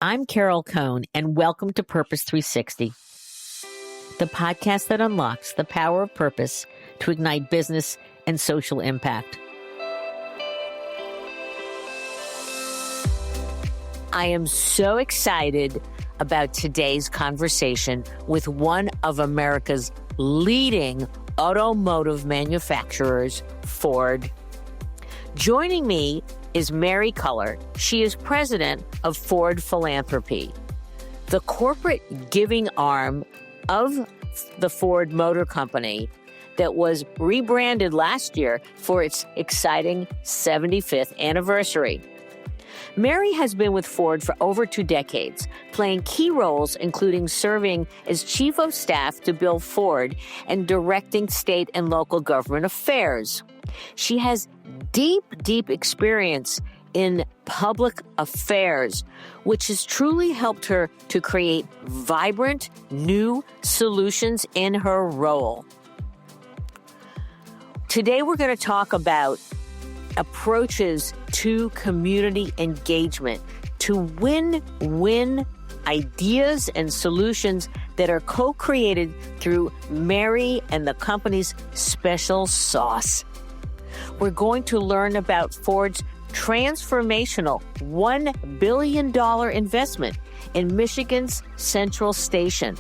I'm Carol Cohn, and welcome to Purpose 360, the podcast that unlocks the power of purpose to ignite business and social impact. I am so excited about today's conversation with one of America's leading automotive manufacturers, Ford. Joining me is Mary Culler. She is president of Ford Philanthropy, the corporate giving arm of the Ford Motor Company that was rebranded last year for its exciting 75th anniversary. Mary has been with Ford for over 2 decades, playing key roles including serving as chief of staff to Bill Ford and directing state and local government affairs. She has deep experience in public affairs, which has truly helped her to create vibrant new solutions in her role. Today, we're going to talk about approaches to community engagement to win-win ideas and solutions that are co-created through Mary and the company's special sauce. We're going to learn about Ford's transformational $1 billion investment in Michigan's Central Station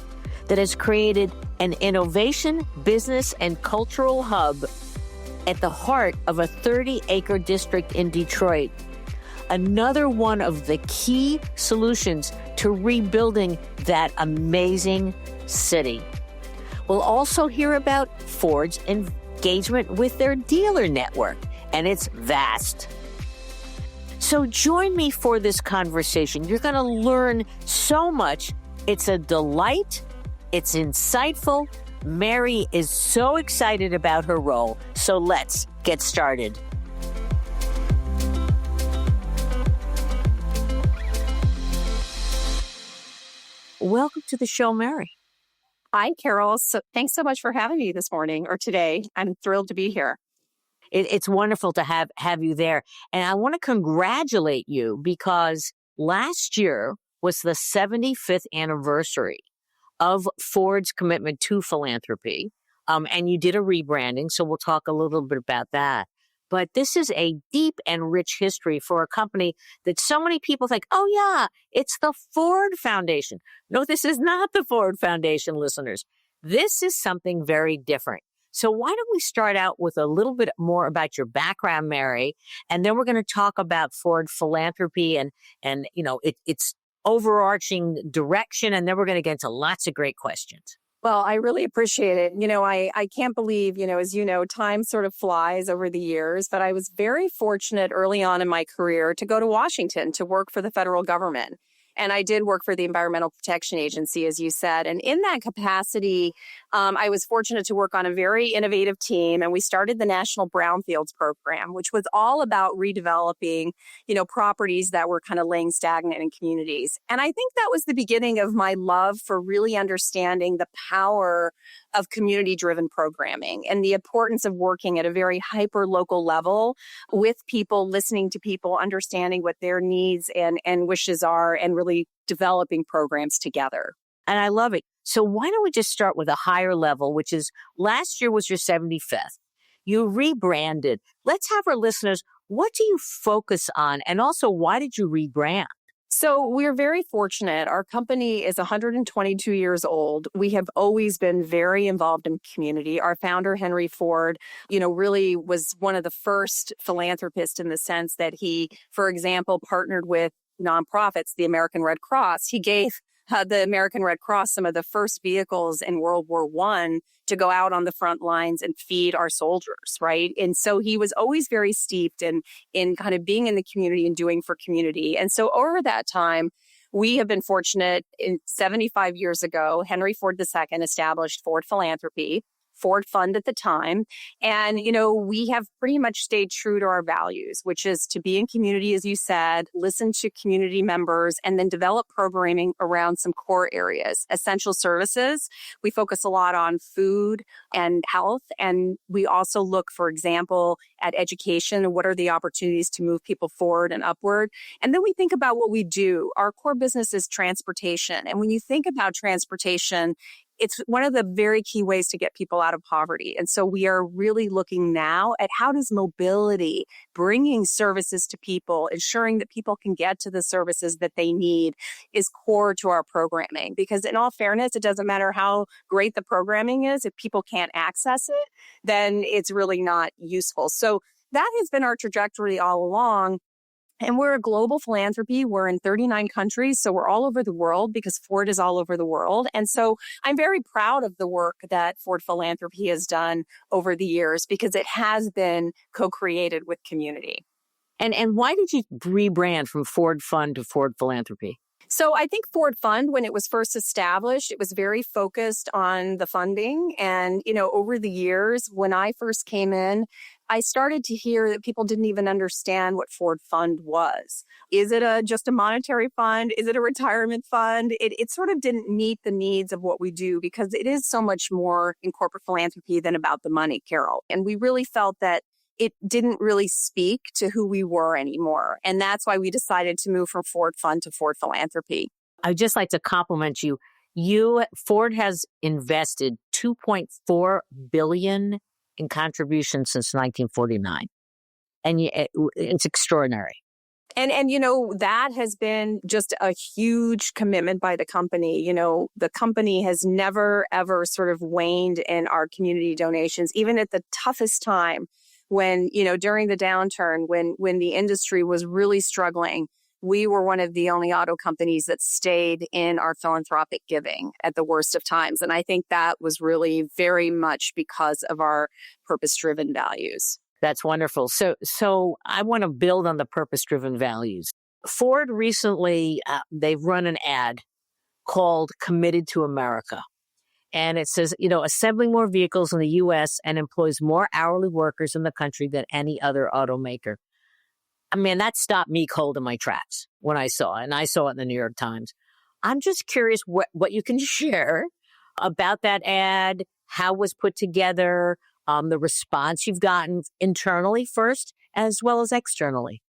that has created an innovation, business, and cultural hub at the heart of a 30-acre district in Detroit. Another one of the key solutions to rebuilding that amazing city. We'll also hear about Ford's engagement with their dealer network, and it's vast. So join me for this conversation. You're going to learn so much. It's a delight. It's insightful. Mary is so excited about her role. So let's get started. Welcome to the show, Mary. Hi, Carol. So thanks so much for having me this morning or today. I'm thrilled to be here. It's wonderful to have you there. And I want to congratulate you because last year was the 75th anniversary of Ford's commitment to philanthropy. And you did a rebranding, so we'll talk a little bit about that. But this is a deep and rich history for a company that so many people think, oh yeah, it's the Ford Foundation. No, this is not the Ford Foundation, listeners. This is something very different. So why don't we start out with a little bit more about your background, Mary, and then we're going to talk about Ford Philanthropy and its overarching direction, and then we're going to get into lots of great questions. Well, I really appreciate it. I can't believe, as you know, time sort of flies over the years, but I was very fortunate early on in my career to go to Washington to work for the federal government. And I did work for the Environmental Protection Agency, as you said. And in that capacity, I was fortunate to work on a very innovative team. And we started the National Brownfields Program, which was all about redeveloping, properties that were kind of laying stagnant in communities. And I think that was the beginning of my love for really understanding the power of community-driven programming and the importance of working at a very hyper-local level with people, listening to people, understanding what their needs and wishes are, and really developing programs together. And I love it. So why don't we just start with a higher level, which is last year was your 75th. You rebranded. Let's have our listeners, what do you focus on? And also, why did you rebrand? So we're very fortunate. Our company is 122 years old. We have always been very involved in community. Our founder, Henry Ford, really was one of the first philanthropists in the sense that he, for example, partnered with nonprofits, the American Red Cross. He gave the American Red Cross some of the first vehicles in World War I to go out on the front lines and feed our soldiers, right? And so he was always very steeped in kind of being in the community and doing for community. And so over that time, we have been fortunate. In 75 years ago, Henry Ford II established Ford Philanthropy. Ford Fund at the time. And, we have pretty much stayed true to our values, which is to be in community, as you said, listen to community members, and then develop programming around some core areas. Essential services, we focus a lot on food and health. And we also look, for example, at education. What are the opportunities to move people forward and upward? And then we think about what we do. Our core business is transportation. And when you think about transportation, it's one of the very key ways to get people out of poverty. And so we are really looking now at how does mobility, bringing services to people, ensuring that people can get to the services that they need, is core to our programming. Because in all fairness, it doesn't matter how great the programming is. If people can't access it, then it's really not useful. So that has been our trajectory all along. And we're a global philanthropy. We're in 39 countries. So we're all over the world because Ford is all over the world. And so I'm very proud of the work that Ford Philanthropy has done over the years because it has been co-created with community. And why did you rebrand from Ford Fund to Ford Philanthropy? So I think Ford Fund, when it was first established, it was very focused on the funding. And, over the years, when I first came in, I started to hear that people didn't even understand what Ford Fund was. Is it just a monetary fund? Is it a retirement fund? It sort of didn't meet the needs of what we do because it is so much more in corporate philanthropy than about the money, Carol. And we really felt that it didn't really speak to who we were anymore. And that's why we decided to move from Ford Fund to Ford Philanthropy. I'd just like to compliment you. Ford has invested $2.4 billion in contributions since 1949. And it's extraordinary. And that has been just a huge commitment by the company. The company has never, ever sort of waned in our community donations, even at the toughest time when, during the downturn, when the industry was really struggling. We were one of the only auto companies that stayed in our philanthropic giving at the worst of times. And I think that was really very much because of our purpose-driven values. That's wonderful. So I want to build on the purpose-driven values. Ford recently, they've run an ad called Committed to America. And it says, assembling more vehicles in the U.S. and employs more hourly workers in the country than any other automaker. I mean, that stopped me cold in my tracks when I saw it, and I saw it in the New York Times. I'm just curious what you can share about that ad, how it was put together, the response you've gotten internally first, as well as externally.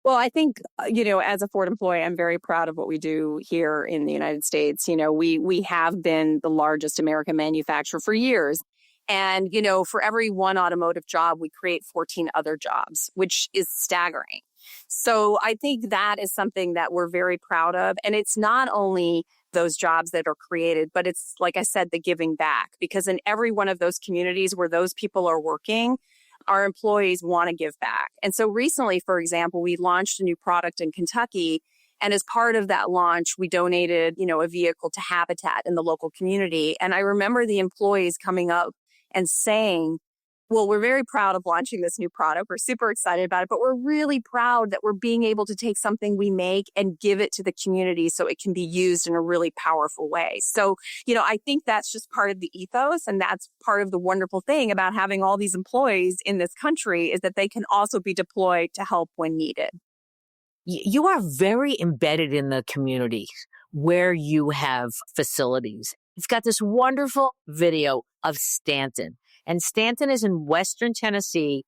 Well, I think, as a Ford employee, I'm very proud of what we do here in the United States. We have been the largest American manufacturer for years. And, for every one automotive job, we create 14 other jobs, which is staggering. So I think that is something that we're very proud of. And it's not only those jobs that are created, but it's, like I said, the giving back. Because in every one of those communities where those people are working, our employees want to give back. And so recently, for example, we launched a new product in Kentucky. And as part of that launch, we donated, a vehicle to Habitat in the local community. And I remember the employees coming up and saying, well, we're very proud of launching this new product. We're super excited about it, but we're really proud that we're being able to take something we make and give it to the community so it can be used in a really powerful way. So, I think that's just part of the ethos. And that's part of the wonderful thing about having all these employees in this country is that they can also be deployed to help when needed. You are very embedded in the communities where you have facilities. You've got this wonderful video of Stanton. And Stanton is in Western Tennessee.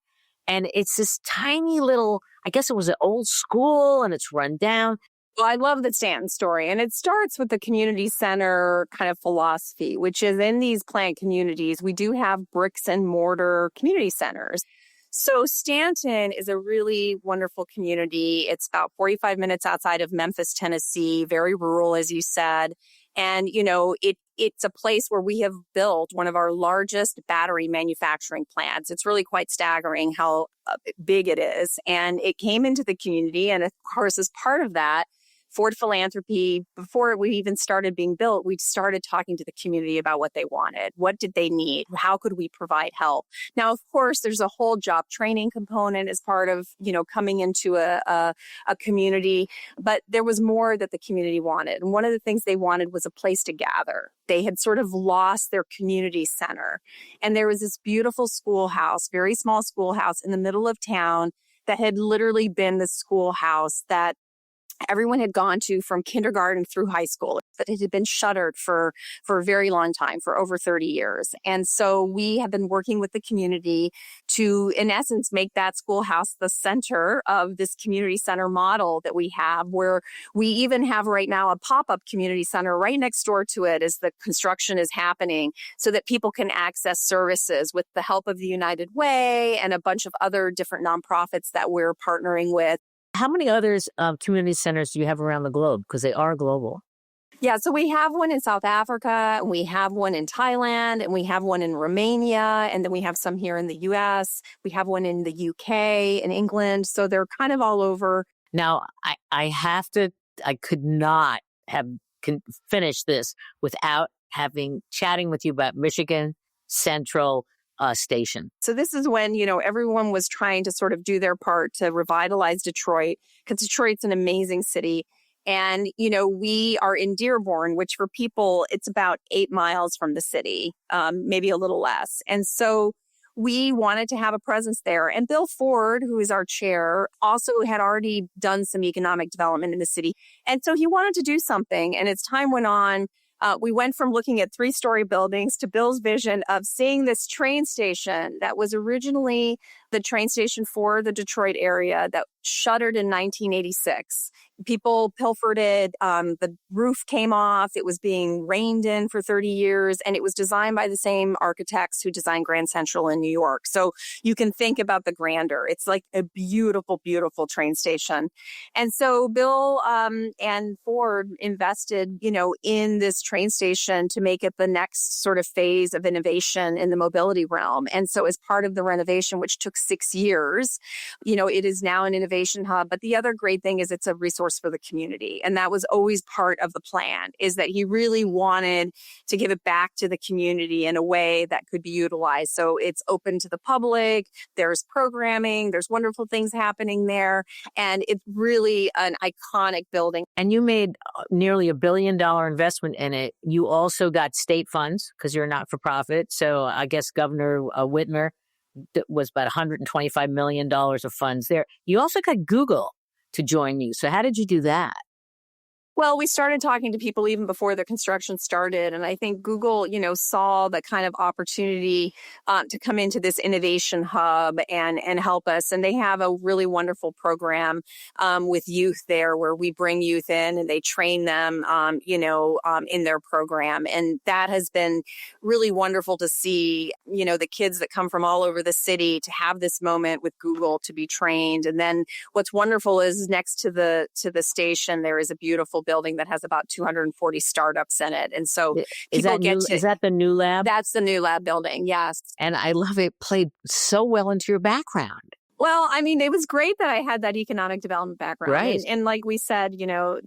And it's this tiny little, I guess it was an old school and it's run down. Well, I love the Stanton Story. And it starts with the community center kind of philosophy, which is in these plant communities, we do have bricks and mortar community centers. So Stanton is a really wonderful community. It's about 45 minutes outside of Memphis, Tennessee, very rural, as you said. And, it's a place where we have built one of our largest battery manufacturing plants. It's really quite staggering how big it is. And it came into the community. And of course, as part of that, Ford Philanthropy, before we even started being built, we started talking to the community about what they wanted. What did they need? How could we provide help? Now, of course, there's a whole job training component as part of, coming into a community, but there was more that the community wanted. And one of the things they wanted was a place to gather. They had sort of lost their community center. And there was this beautiful schoolhouse, very small schoolhouse in the middle of town that had literally been the schoolhouse that everyone had gone to from kindergarten through high school, but it had been shuttered for a very long time, for over 30 years. And so we have been working with the community to, in essence, make that schoolhouse the center of this community center model that we have, where we even have right now a pop-up community center right next door to it as the construction is happening, so that people can access services with the help of the United Way and a bunch of other different nonprofits that we're partnering with. How many others community centers do you have around the globe? Because they are global. Yeah, so we have one in South Africa, and we have one in Thailand, and we have one in Romania, and then we have some here in the US. We have one in the UK and England. So they're kind of all over. Now, I could not have finished this without chatting with you about Michigan Central Station. So this is when, everyone was trying to sort of do their part to revitalize Detroit, because Detroit's an amazing city. And, we are in Dearborn, which for people, it's about 8 miles from the city, maybe a little less. And so we wanted to have a presence there. And Bill Ford, who is our chair, also had already done some economic development in the city. And so he wanted to do something. And as time went on, we went from looking at 3-story buildings to Bill's vision of seeing this train station that was originally the train station for the Detroit area that shuttered in 1986. People pilfered it. The roof came off. It was being rained in for 30 years. And it was designed by the same architects who designed Grand Central in New York. So you can think about the grandeur. It's like a beautiful, beautiful train station. And so Bill and Ford invested, in this train station to make it the next sort of phase of innovation in the mobility realm. And so as part of the renovation, which took 6 years, it is now an innovation hub. But the other great thing is it's a resource for the community. And that was always part of the plan, is that he really wanted to give it back to the community in a way that could be utilized. So it's open to the public. There's programming. There's wonderful things happening there. And it's really an iconic building. And you made nearly $1 billion investment in it. You also got state funds because you're a not-for-profit. So I guess Governor Whitmer was about $125 million of funds there. You also got Google to join you. So how did you do that? Well, we started talking to people even before the construction started. And I think Google, saw the kind of opportunity to come into this innovation hub and help us. And they have a really wonderful program with youth there, where we bring youth in and they train them, in their program. And that has been really wonderful to see, the kids that come from all over the city to have this moment with Google to be trained. And then what's wonderful is next to the station, there is a beautiful building that has about 240 startups in it. And so is that the new lab? That's the new lab building. Yes. And I love it. Played so well into your background. Well, I mean, it was great that I had that economic development background. Right. And like we said,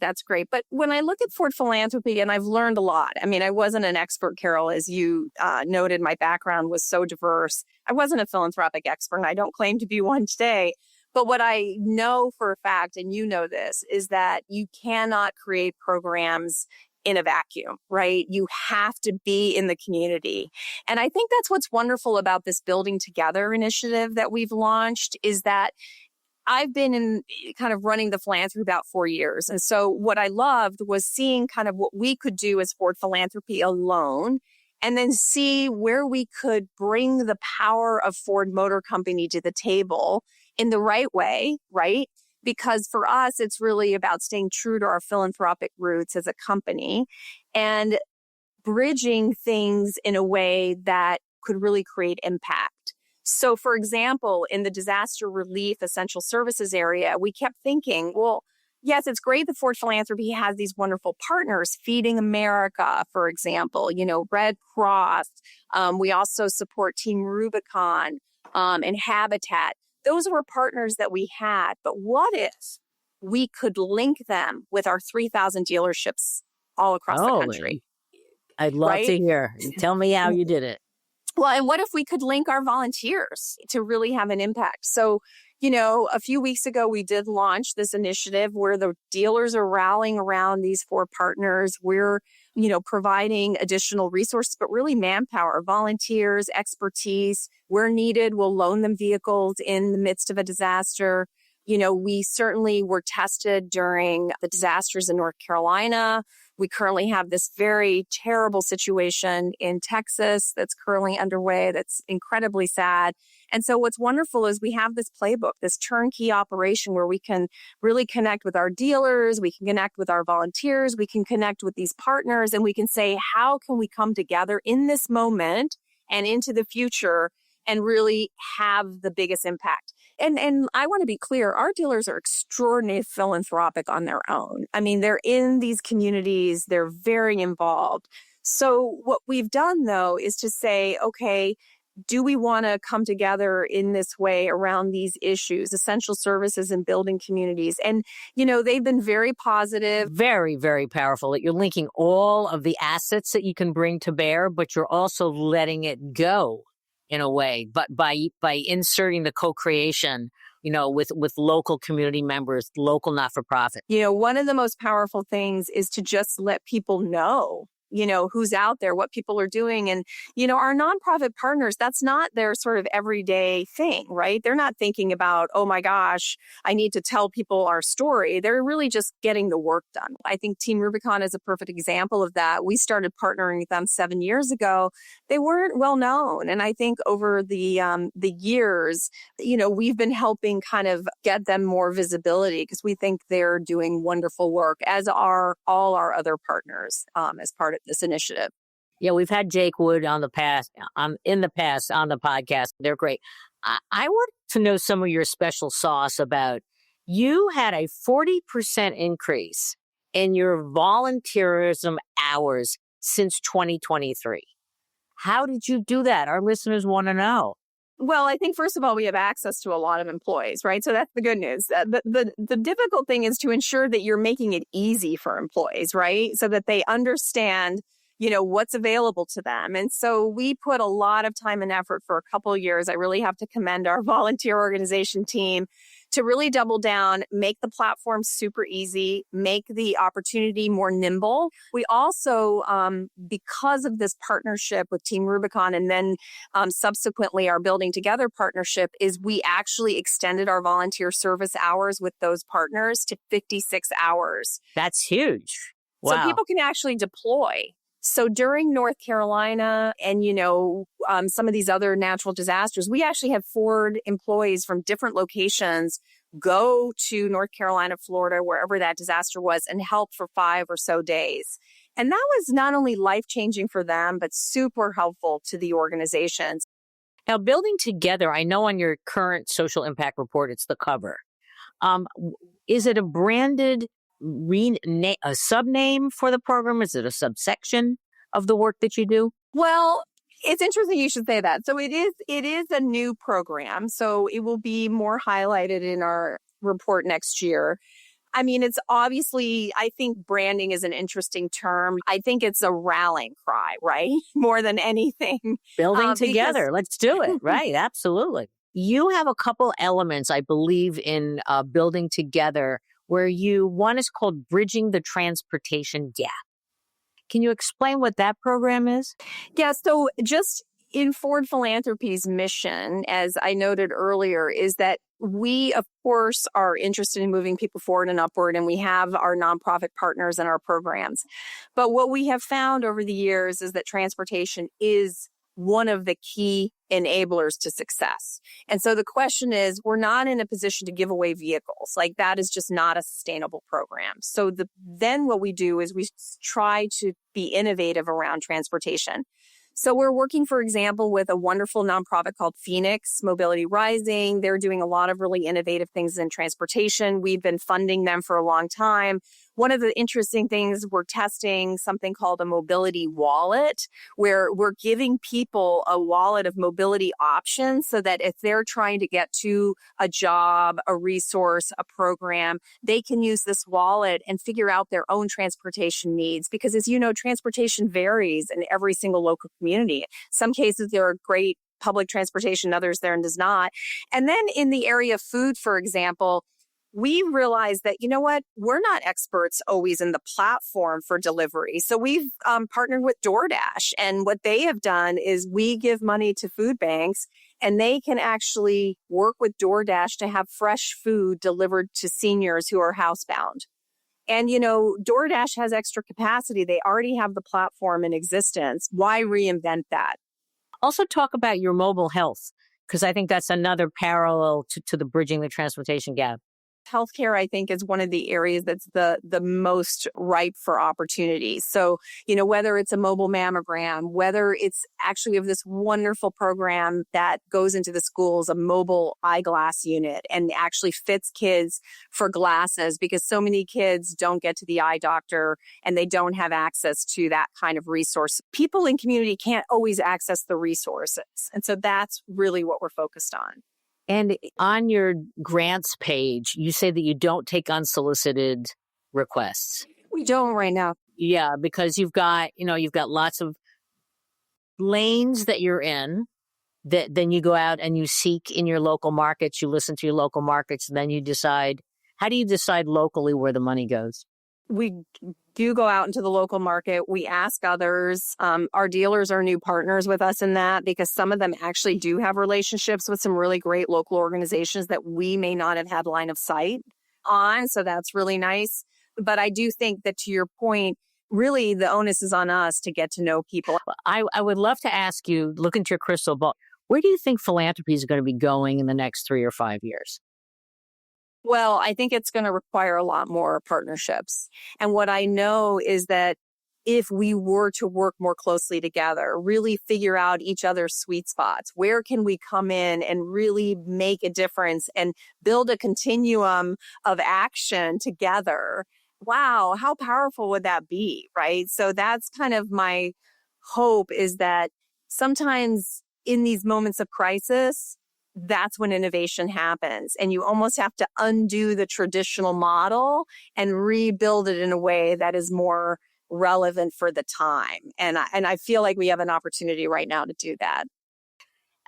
that's great. But when I look at Ford Philanthropy, and I've learned a lot. I mean, I wasn't an expert, Carol, as you noted. My background was so diverse. I wasn't a philanthropic expert, and I don't claim to be one today. But what I know for a fact, and you know this, is that you cannot create programs in a vacuum, right? You have to be in the community. And I think that's what's wonderful about this Building Together initiative that we've launched, is that I've been in kind of running the philanthropy about 4 years. And so what I loved was seeing kind of what we could do as Ford Philanthropy alone, and then see where we could bring the power of Ford Motor Company to the table in the right way, right? Because for us, it's really about staying true to our philanthropic roots as a company and bridging things in a way that could really create impact. So, for example, in the disaster relief essential services area, we kept thinking, well, yes, it's great that Ford Philanthropy has these wonderful partners, Feeding America, for example, Red Cross. We also support Team Rubicon and Habitat. Those were partners that we had. But what we could link them with our 3,000 dealerships all across the country? I'd love to hear. Tell me how you did it. Well, and what if we could link our volunteers to really have an impact? So, you know, a few weeks ago, we did launch this initiative where the dealers are rallying around these 4 partners. We're, you know, providing additional resources, but really manpower, volunteers, expertise. Where needed, we'll loan them vehicles in the midst of a disaster. You know, we certainly were tested during the disasters in North Carolina. We currently have this very terrible situation in Texas that's currently underway that's incredibly sad. And so what's wonderful is we have this playbook, this turnkey operation where we can really connect with our dealers, we can connect with our volunteers, we can connect with these partners, and we can say, how can we come together in this moment and into the future and really have the biggest impact? And I want to be clear, our dealers are extraordinarily philanthropic on their own. I mean, they're in these communities, they're very involved. So what we've done, though, is to say, okay, do we want to come together in this way around these issues, essential services and building communities? And, you know, they've been very positive. Very, very powerful that you're linking all of the assets that you can bring to bear, but you're also letting it go in a way, but by inserting the co-creation, you know, with local community members, local not-for-profit. You know, one of the most powerful things is to just let people know, you know, who's out there, what people are doing. And, you know, our nonprofit partners, that's not their sort of everyday thing, right? They're not thinking about, oh my gosh, I need to tell people our story. They're really just getting the work done. I think Team Rubicon is a perfect example of that. We started partnering with them 7 years ago. They weren't well known. And I think over the years, you know, we've been helping kind of get them more visibility because we think they're doing wonderful work, as are all our other partners as part of this initiative. Yeah, we've had Jake Wood in the past on the podcast. They're great. I want to know some of your special sauce about, you had a 40% increase in your volunteerism hours since 2023. How did you do that? Our listeners want to know. Well, I think, first of all, we have access to a lot of employees, right? So that's the good news. The difficult thing is to ensure that you're making it easy for employees, right? So that they understand, you know, what's available to them. And so we put a lot of time and effort for a couple of years. I really have to commend our volunteer organization team to really double down, make the platform super easy, make the opportunity more nimble. We also, because of this partnership with Team Rubicon and then subsequently our Building Together partnership, is we actually extended our volunteer service hours with those partners to 56 hours. That's huge. Wow. So people can actually deploy. So during North Carolina and, you know, some of these other natural disasters, we actually had Ford employees from different locations go to North Carolina, Florida, wherever that disaster was, and help for 5 or so days. And that was not only life-changing for them, but super helpful to the organizations. Now, Building Together, I know on your current social impact report, it's the cover. Is it a branded a subname for the program? Is it a subsection of the work that you do? Well, it's interesting you should say that. So it is a new program. So it will be more highlighted in our report next year. I mean, it's obviously, I think branding is an interesting term. I think it's a rallying cry, right? More than anything. Building together. Let's do it. Right. Absolutely. You have a couple elements, I believe, in Building Together, where one is called Bridging the Transportation Gap. Can you explain what that program is? Yeah, so just in Ford Philanthropy's mission, as I noted earlier, is that we, of course, are interested in moving people forward and upward, and we have our nonprofit partners and our programs. But what we have found over the years is that transportation is one of the key enablers to success. And so the question is, we're not in a position to give away vehicles. Like, that is just not a sustainable program. So then what we do is we try to be innovative around transportation. So we're working, for example, with a wonderful nonprofit called Phoenix Mobility Rising. They're doing a lot of really innovative things in transportation. We've been funding them for a long time. One of the interesting things, we're testing something called a mobility wallet, where we're giving people a wallet of mobility options so that if they're trying to get to a job, a resource, a program, they can use this wallet and figure out their own transportation needs. Because as you know, transportation varies in every single local community. Some cases there are great public transportation, others there does not. And then in the area of food, for example, we realized that, you know what, we're not experts always in the platform for delivery. So we've partnered with DoorDash. And what they have done is we give money to food banks and they can actually work with DoorDash to have fresh food delivered to seniors who are housebound. And, you know, DoorDash has extra capacity. They already have the platform in existence. Why reinvent that? Also talk about your mobile health, because I think that's another parallel to the bridging the transportation gap. Healthcare, I think, is one of the areas that's the most ripe for opportunity. So, you know, whether it's a mobile mammogram, whether it's actually of this wonderful program that goes into the schools, a mobile eyeglass unit, and actually fits kids for glasses, because so many kids don't get to the eye doctor and they don't have access to that kind of resource. People in community can't always access the resources. And so that's really what we're focused on. And on your grants page, you say that you don't take unsolicited requests. We don't right now. Yeah, because you've got lots of lanes that you're in that then you go out and you seek in your local markets, you listen to your local markets, and then you decide. How do you decide locally where the money goes? We do go out into the local market. We ask others. Our dealers are new partners with us in that, because some of them actually do have relationships with some really great local organizations that we may not have had line of sight on. So that's really nice. But I do think that, to your point, really the onus is on us to get to know people. I would love to ask you, look into your crystal ball, where do you think philanthropy is going to be going in the next 3 or 5 years? Well, I think it's going to require a lot more partnerships. And what I know is that if we were to work more closely together, really figure out each other's sweet spots, where can we come in and really make a difference and build a continuum of action together? Wow, how powerful would that be, right? So that's kind of my hope, is that sometimes in these moments of crisis, that's when innovation happens. And you almost have to undo the traditional model and rebuild it in a way that is more relevant for the time. And I feel like we have an opportunity right now to do that.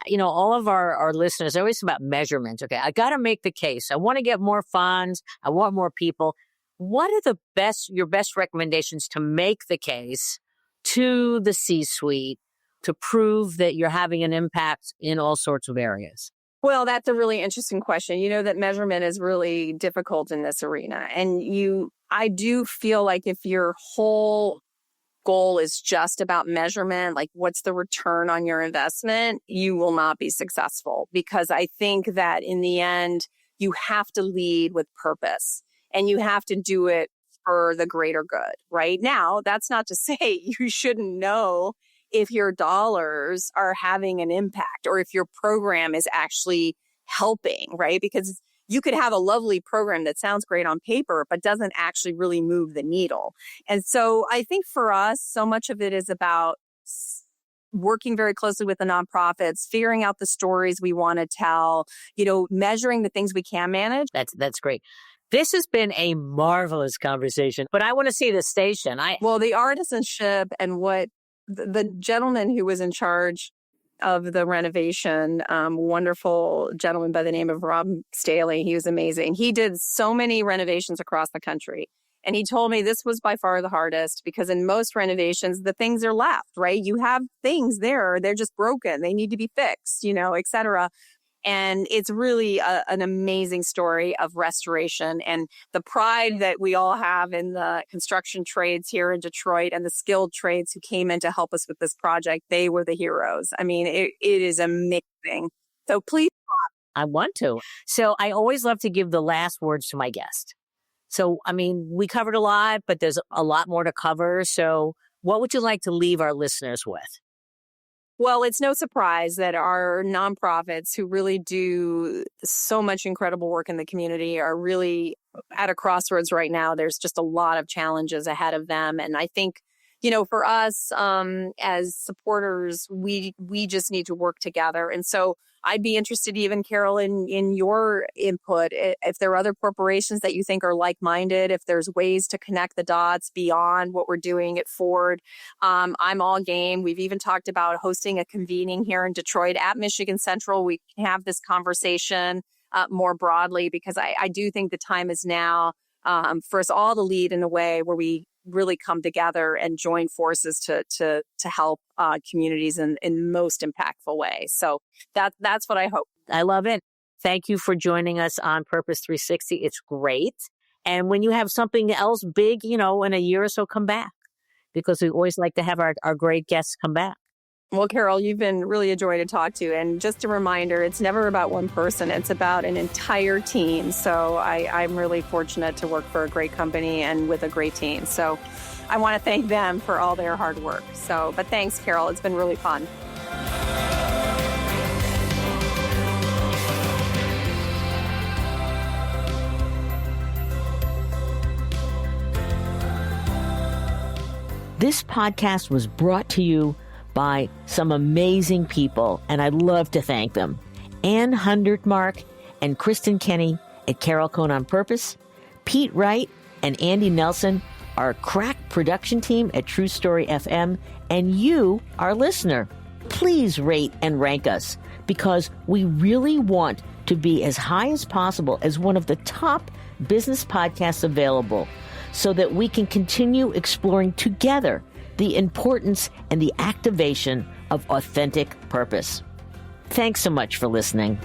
You know, all of our listeners are always about measurement. Okay, I got to make the case. I want to get more funds. I want more people. What are your best recommendations to make the case to the C-suite to prove that you're having an impact in all sorts of areas? Well, that's a really interesting question. You know that measurement is really difficult in this arena. And I do feel like if your whole goal is just about measurement, like what's the return on your investment, you will not be successful. Because I think that in the end, you have to lead with purpose and you have to do it for the greater good. Right now, that's not to say you shouldn't know if your dollars are having an impact or if your program is actually helping, right? Because you could have a lovely program that sounds great on paper, but doesn't actually really move the needle. And so I think for us, so much of it is about working very closely with the nonprofits, figuring out the stories we want to tell, measuring the things we can manage. That's great. This has been a marvelous conversation, but I want to see the station. Well, the artisanship and what the gentleman who was in charge of the renovation, wonderful gentleman by the name of Rob Staley. He was amazing. He did so many renovations across the country. And he told me this was by far the hardest, because in most renovations, the things are left, right? You have things there. They're just broken. They need to be fixed, et cetera. And it's really an amazing story of restoration and the pride that we all have in the construction trades here in Detroit and the skilled trades who came in to help us with this project. They were the heroes. I mean, it is amazing. So please. I want to. So I always love to give the last words to my guest. So, I mean, we covered a lot, but there's a lot more to cover. So what would you like to leave our listeners with? Well, it's no surprise that our nonprofits who really do so much incredible work in the community are really at a crossroads right now. There's just a lot of challenges ahead of them. And I think, for us as supporters, we just need to work together. And so I'd be interested even, Carol, in your input. If there are other corporations that you think are like-minded, if there's ways to connect the dots beyond what we're doing at Ford, I'm all game. We've even talked about hosting a convening here in Detroit at Michigan Central. We can have this conversation more broadly, because I do think the time is now for us all to lead in a way where we really come together and join forces to help communities in most impactful way. So that's what I hope. I love it. Thank you for joining us on Purpose 360. It's great. And when you have something else big, in a year or so, come back, because we always like to have our great guests come back. Well, Carol, you've been really a joy to talk to. And just a reminder, it's never about one person. It's about an entire team. So I'm really fortunate to work for a great company and with a great team. So I want to thank them for all their hard work. But thanks, Carol. It's been really fun. This podcast was brought to you by some amazing people, and I'd love to thank them. Ann Hundertmark and Kristen Kenny at Carol Cohn on Purpose, Pete Wright and Andy Nelson, our crack production team at True Story FM, and you, our listener. Please rate and rank us, because we really want to be as high as possible as one of the top business podcasts available, so that we can continue exploring together the importance and the activation of authentic purpose. Thanks so much for listening.